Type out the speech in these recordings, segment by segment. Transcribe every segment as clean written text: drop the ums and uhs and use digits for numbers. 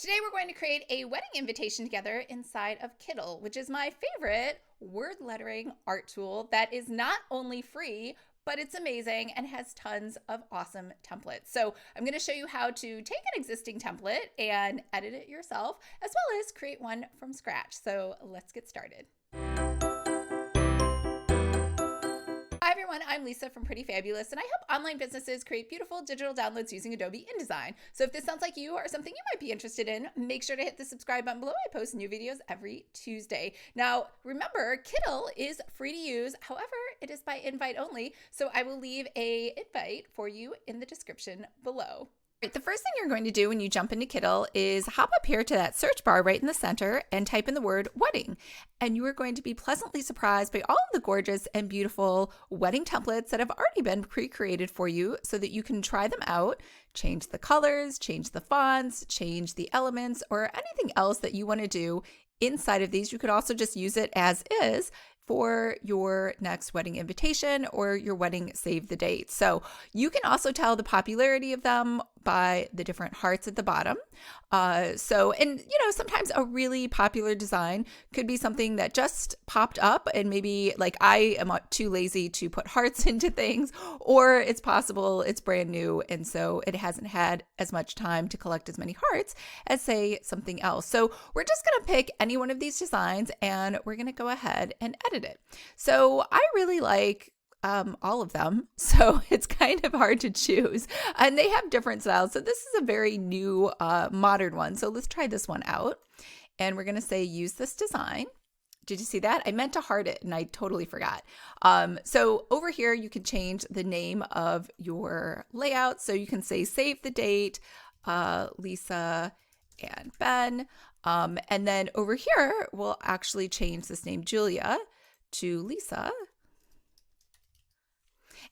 Today we're going to create a wedding invitation together inside of Kittl, which is my favorite word lettering art tool that is not only free, but it's amazing and has tons of awesome templates. So I'm going to show you how to take an existing template and edit it yourself, as well as create one from scratch. So let's get started. Hi everyone, I'm Lisa from Pretty Fabulous, and I help online businesses create beautiful digital downloads using Adobe InDesign. So if this sounds like you or something you might be interested in, make sure to hit the subscribe button below. I post new videos every Tuesday. Now, remember, Kittl is free to use. However, it is by invite only, so I will leave an invite for you in the description below. The first thing you're going to do when you jump into Kittl is hop up here to that search bar right in the center and type in the word wedding. And you are going to be pleasantly surprised by all of the gorgeous and beautiful wedding templates that have already been pre-created for you so that you can try them out, change the colors, change the fonts, change the elements, or anything else that you want to do inside of these. You could also just use it as is for your next wedding invitation or your wedding save the date. So you can also tell the popularity of them by the different hearts at the bottom. Sometimes a really popular design could be something that just popped up and maybe like I am too lazy to put hearts into things, or it's possible it's brand new and so it hasn't had as much time to collect as many hearts as say something else. So we're just going to pick any one of these designs and we're going to go ahead and edit it. So I really like all of them, so it's kind of hard to choose, and they have different styles. So this is a very new modern one, so let's try this one out, and we're going to say use this design. Did you see that? I meant to heart it and I totally forgot. So over here you can change the name of your layout, so you can say save the date, Lisa and Ben, and then over here we'll actually change this name Julia to Lisa.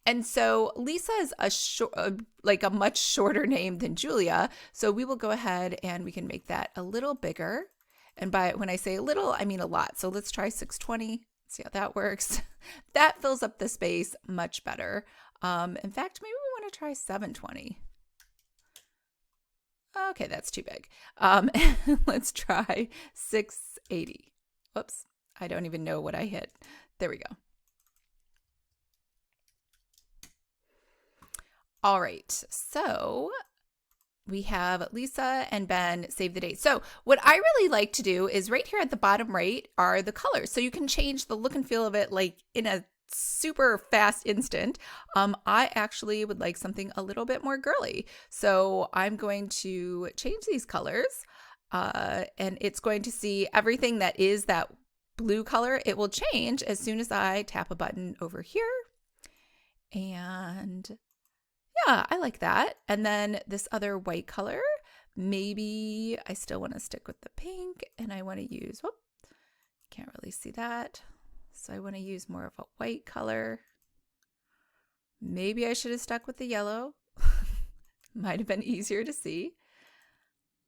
And so Lisa is a much shorter name than Julia. So we will go ahead and we can make that a little bigger. And when I say a little, I mean a lot. So let's try 620. See how that works. That fills up the space much better. In fact, maybe we want to try 720. Okay, that's too big. Let's try 680. Whoops, I don't even know what I hit. There we go. All right, so we have Lisa and Ben save the date. So what I really like to do is right here at the bottom right are the colors. So you can change the look and feel of it like in a super fast instant. I actually would like something a little bit more girly. So I'm going to change these colors and it's going to see everything that is that blue color. It will change as soon as I tap a button over here. And yeah, I like that. And then this other white color, maybe I still want to stick with the pink and I want to use, can't really see that. So I want to use more of a white color. Maybe I should have stuck with the yellow. Might have been easier to see.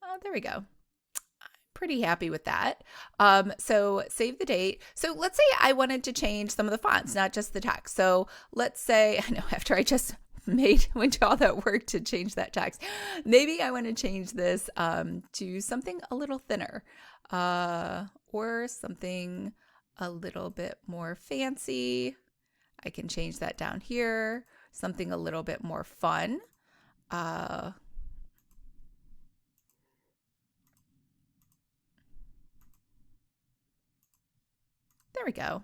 Oh, there we go. I'm pretty happy with that. So save the date. So let's say I wanted to change some of the fonts, not just the text. So let's say, I know after I just went to all that work to change that text. Maybe I want to change this to something a little thinner or something a little bit more fancy. I can change that down here. Something a little bit more fun. There we go.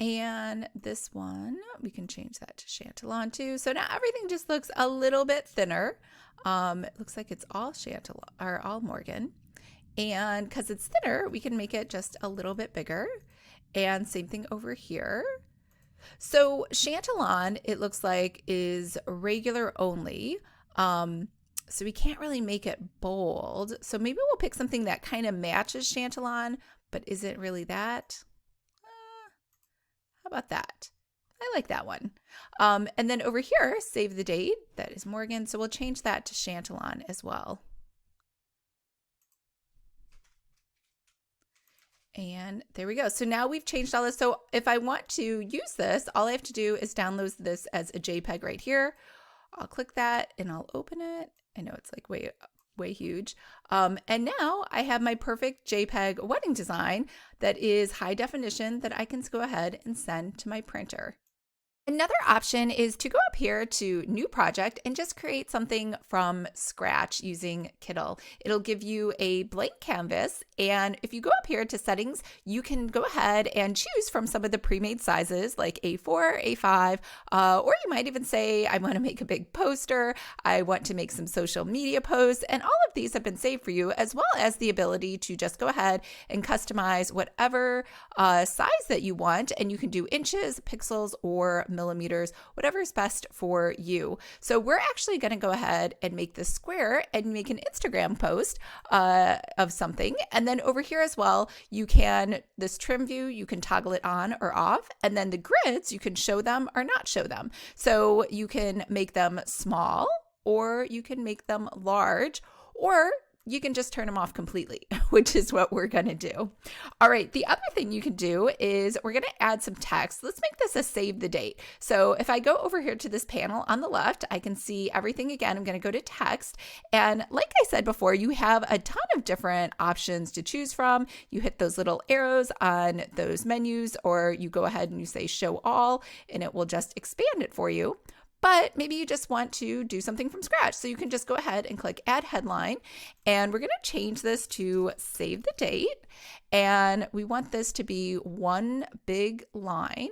And this one, we can change that to Chantilly too. So now everything just looks a little bit thinner. It looks like it's all Chantilly or all Morgan. And because it's thinner, we can make it just a little bit bigger. And same thing over here. So Chantilly, it looks like is regular only. So we can't really make it bold. So maybe we'll pick something that kind of matches Chantilly, but isn't really that. How about that? I like that one. And then over here, save the date. That is Morgan. So we'll change that to Chantilly as well. And there we go. So now we've changed all this. So if I want to use this, all I have to do is download this as a JPEG right here. I'll click that and I'll open it. I know it's like way way huge. And now I have my perfect JPEG wedding design that is high definition that I can go ahead and send to my printer. Another option is to go up here to New Project and just create something from scratch using Kittl. It'll give you a blank canvas, and if you go up here to Settings, you can go ahead and choose from some of the pre-made sizes like A4, A5, or you might even say, I want to make a big poster, I want to make some social media posts, and all of these have been saved for you, as well as the ability to just go ahead and customize whatever size that you want, and you can do inches, pixels, or millimeters, whatever is best for you. So we're actually going to go ahead and make this square and make an Instagram post of something. And then over here as well, you can, this trim view, you can toggle it on or off. And then the grids, you can show them or not show them. So you can make them small, or you can make them large, or you can just turn them off completely, which is what we're going to do. All right, the other thing you can do is we're going to add some text. Let's make this a save the date. So if I go over here to this panel on the left, I can see everything again. I'm going to go to text. And like I said before, you have a ton of different options to choose from. You hit those little arrows on those menus, or you go ahead and you say show all, and it will just expand it for you. But maybe you just want to do something from scratch. So you can just go ahead and click add headline. And we're going to change this to save the date. And we want this to be one big line.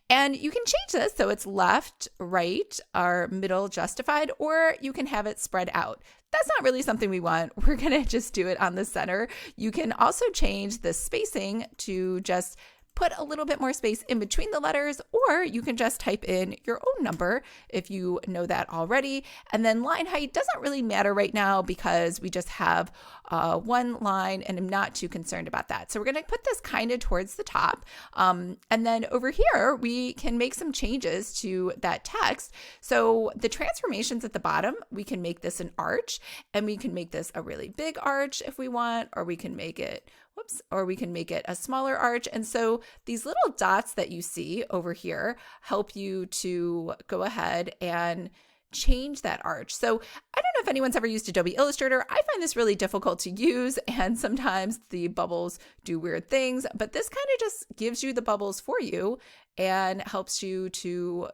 And you can change this so it's left, right, or middle justified, or you can have it spread out. That's not really something we want. We're going to just do it on the center. You can also change the spacing to just put a little bit more space in between the letters, or you can just type in your own number if you know that already. And then line height doesn't really matter right now because we just have one line and I'm not too concerned about that. So we're going to put this kind of towards the top. And then over here, we can make some changes to that text. So the transformations at the bottom, we can make this an arch, and we can make this a really big arch if we want, or we can make it or we can make it a smaller arch. And so these little dots that you see over here help you to go ahead and change that arch. So I don't know if anyone's ever used Adobe Illustrator. I find this really difficult to use, and sometimes the bubbles do weird things, but this kind of just gives you the bubbles for you and helps you to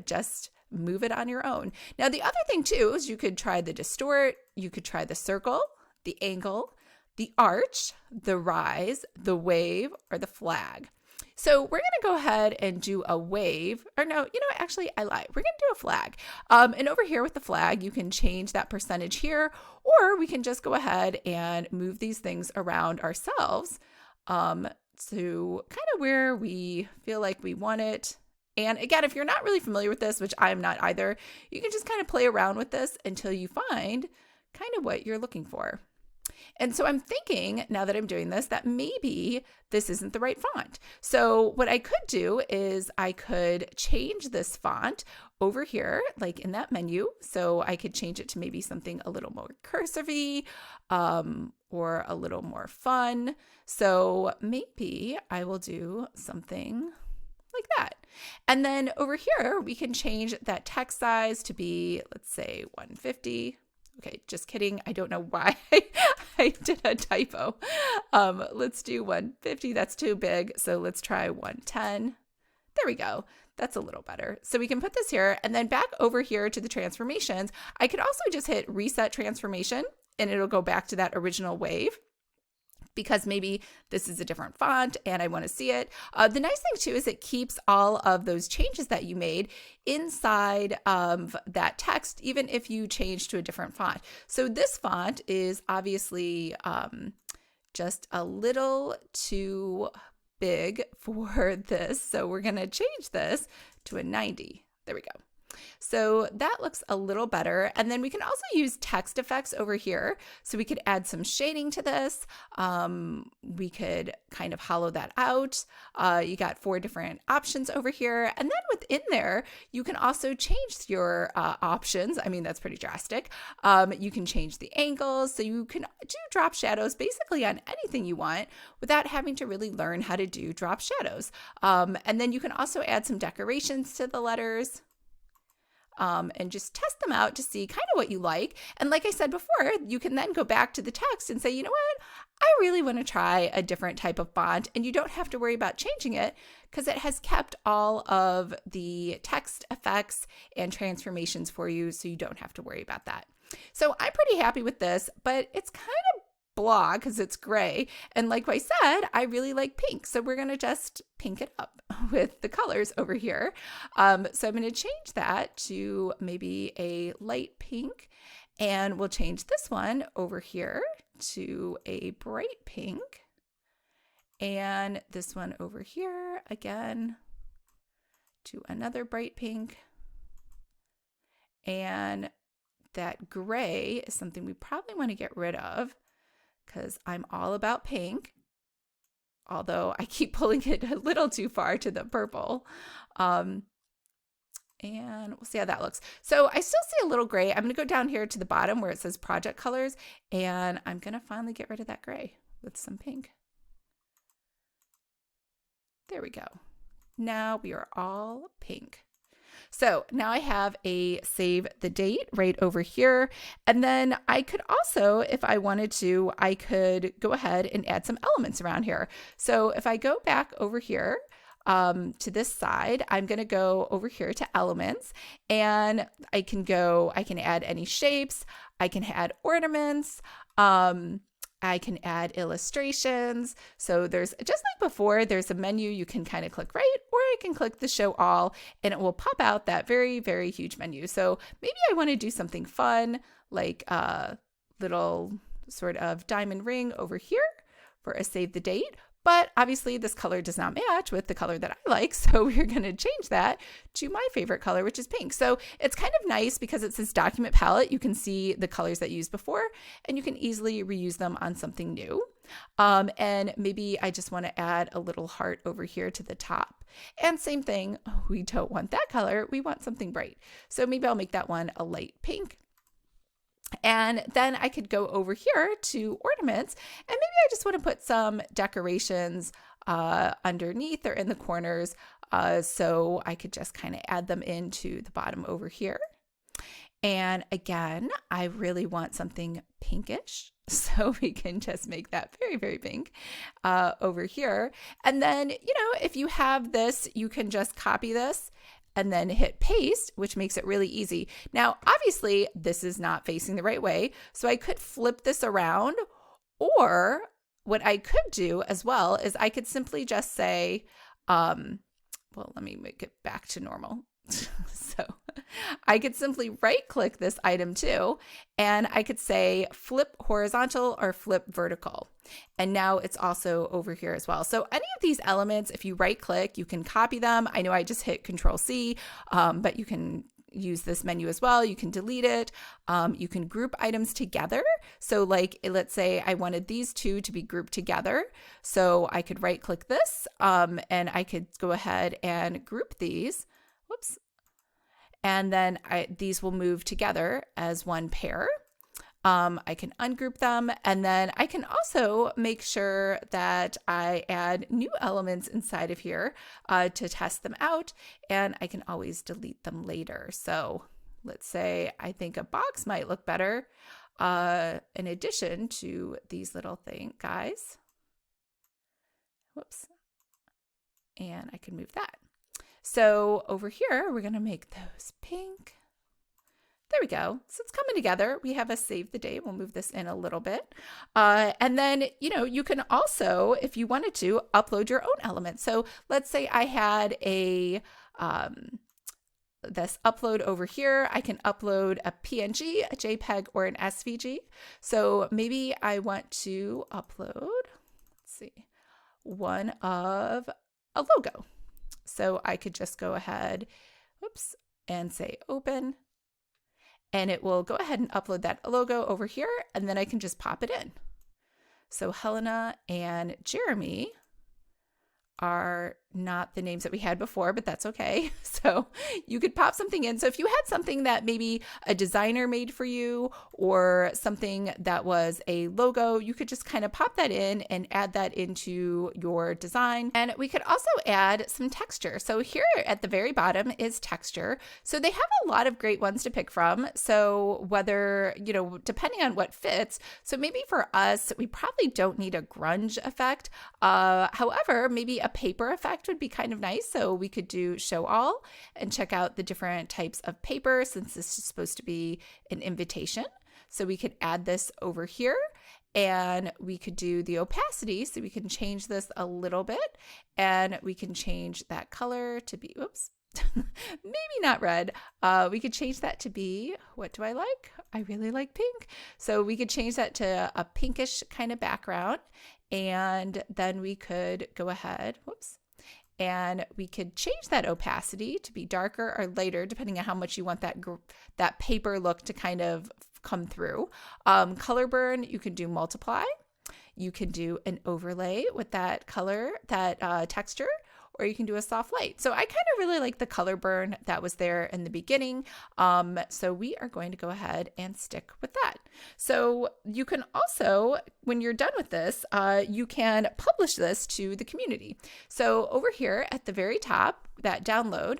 just move it on your own. Now, the other thing too is you could try the distort, you could try the circle, the angle, the arch, the rise, the wave, or the flag. So we're going to go ahead and do a wave, or no, actually I lied. We're going to do a flag. And over here with the flag, you can change that percentage here, or we can just go ahead and move these things around ourselves to kind of where we feel like we want it. And again, if you're not really familiar with this, which I'm not either, you can just kind of play around with this until you find kind of what you're looking for. And so I'm thinking, now that I'm doing this, that maybe this isn't the right font. So what I could do is I could change this font over here, like in that menu. So I could change it to maybe something a little more cursive-y, or a little more fun. So maybe I will do something like that. And then over here, we can change that text size to be, let's say 150. Okay, just kidding. I don't know why I did a typo. Let's do 150. That's too big. So let's try 110. There we go. That's a little better. So we can put this here, and then back over here to the transformations. I could also just hit reset transformation, and it'll go back to that original wave, because maybe this is a different font and I want to see it. The nice thing too is it keeps all of those changes that you made inside of that text, even if you change to a different font. So this font is obviously just a little too big for this. So we're going to change this to a 90. There we go. So that looks a little better. And then we can also use text effects over here. So we could add some shading to this. We could kind of hollow that out. You got 4 different options over here. And then within there, you can also change your options. I mean, that's pretty drastic. You can change the angles. So you can do drop shadows basically on anything you want without having to really learn how to do drop shadows. And then you can also add some decorations to the letters. and just test them out to see kind of what you like. And like I said before, you can then go back to the text and say, you know what, I really want to try a different type of font, and you don't have to worry about changing it because it has kept all of the text effects and transformations for you, so you don't have to worry about that. So I'm pretty happy with this, but it's kind of blah because it's gray. And like I said, I really like pink. So we're going to just pink it up with the colors over here. So I'm going to change that to maybe a light pink, and we'll change this one over here to a bright pink, and this one over here again to another bright pink. And that gray is something we probably want to get rid of because I'm all about pink, although I keep pulling it a little too far to the purple. And we'll see how that looks. So I still see a little gray. I'm going to go down here to the bottom where it says project colors, and I'm going to finally get rid of that gray with some pink. There we go. Now we are all pink. So now I have a save the date right over here. And then I could also, if I wanted to, I could go ahead and add some elements around here. So if I go back over here to this side, I'm going to go over here to elements, and I can add any shapes. I can add ornaments. I can add illustrations. So there's, just like before, there's a menu. You can kind of click right, or I can click the show all, and it will pop out that very, very huge menu. So maybe I want to do something fun, like a little sort of diamond ring over here for a save the date. But obviously this color does not match with the color that I like, so we're going to change that to my favorite color, which is pink. So it's kind of nice because it says document palette. You can see the colors that you used before, and you can easily reuse them on something new. And maybe I just want to add a little heart over here to the top. And same thing, we don't want that color, we want something bright. So maybe I'll make that one a light pink. And then I could go over here to ornaments, and maybe I just want to put some decorations underneath or in the corners. So I could just kind of add them into the bottom over here. And again, I really want something pinkish. So we can just make that very, very pink over here. And then, if you have this, you can just copy this and then hit paste, which makes it really easy. Now, obviously, this is not facing the right way, so I could flip this around, or what I could do as well is I could simply just say, well, let me make it back to normal. So I could simply right-click this item too, and I could say flip horizontal or flip vertical. And now it's also over here as well. So any of these elements, if you right-click, you can copy them. I know I just hit Control-C, but you can use this menu as well. You can delete it. You can group items together. So like, let's say I wanted these two to be grouped together. So I could right-click this, and I could go ahead and group these. Whoops. And then these will move together as one pair. I can ungroup them, and then I can also make sure that I add new elements inside of here to test them out, and I can always delete them later. So let's say I think a box might look better in addition to these little guys. Whoops. And I can move that. So over here, we're going to make those pink. There we go. So it's coming together. We have a save the date. We'll move this in a little bit. And then, you can also, if you wanted to, upload your own elements. So let's say I had this upload over here. I can upload a PNG, a JPEG, or an SVG. So maybe I want to upload, let's see, one of a logo. So I could just go ahead, whoops, and say open, and it will go ahead and upload that logo over here, and then I can just pop it in. So Helena and Jeremy are not the names that we had before, but that's okay. So you could pop something in. So if you had something that maybe a designer made for you or something that was a logo, you could just kind of pop that in and add that into your design. And we could also add some texture. So here at the very bottom is texture. So they have a lot of great ones to pick from. So whether, depending on what fits. So maybe for us, we probably don't need a grunge effect. However, maybe a paper effect would be kind of nice. So we could do show all and check out the different types of paper, since this is supposed to be an invitation. So we could add this over here, and we could do the opacity. So we can change this a little bit, and we can change that color to be, oops, maybe not red. We could change that to be, what do I like? I really like pink. So we could change that to a pinkish kind of background. And then we could go ahead, whoops, and we could change that opacity to be darker or lighter, depending on how much you want that paper look to kind of come through. Color burn, you can do multiply. You can do an overlay with that color, that texture, or you can do a soft light. So I kind of really like the color burn that was there in the beginning. So we are going to go ahead and stick with that. So you can also, when you're done with this, you can publish this to the community. So over here at the very top, that download,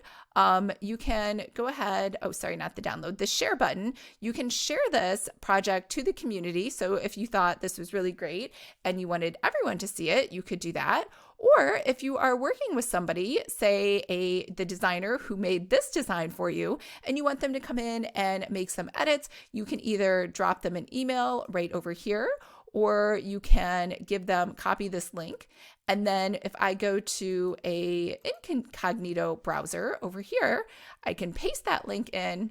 you can go ahead, oh, sorry, not the download, the share button. You can share this project to the community. So if you thought this was really great and you wanted everyone to see it, you could do that. Or if you are working with somebody, say the designer who made this design for you, and you want them to come in and make some edits, you can either drop them an email right over here, or you can give them, copy this link. And then if I go to a incognito browser over here, I can paste that link in,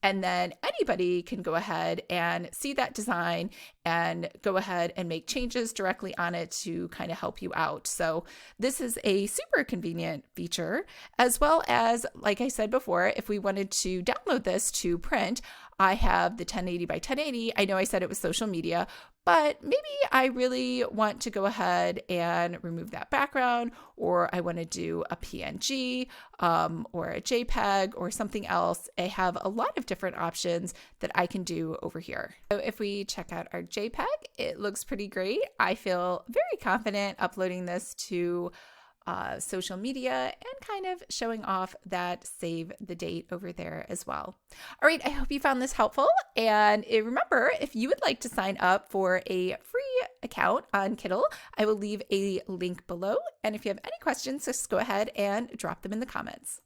and then anybody can go ahead and see that design and go ahead and make changes directly on it to kind of help you out. So this is a super convenient feature, as well as, like I said before, if we wanted to download this to print, I have the 1080 by 1080. I know I said it was social media, but maybe I really want to go ahead and remove that background, or I want to do a PNG or a JPEG or something else. I have a lot of different options that I can do over here. So if we check out our JPEG, it looks pretty great. I feel very confident uploading this to social media and kind of showing off that save the date over there as well. All right, I hope you found this helpful. And remember, if you would like to sign up for a free account on Kittl, I will leave a link below. And if you have any questions, just go ahead and drop them in the comments.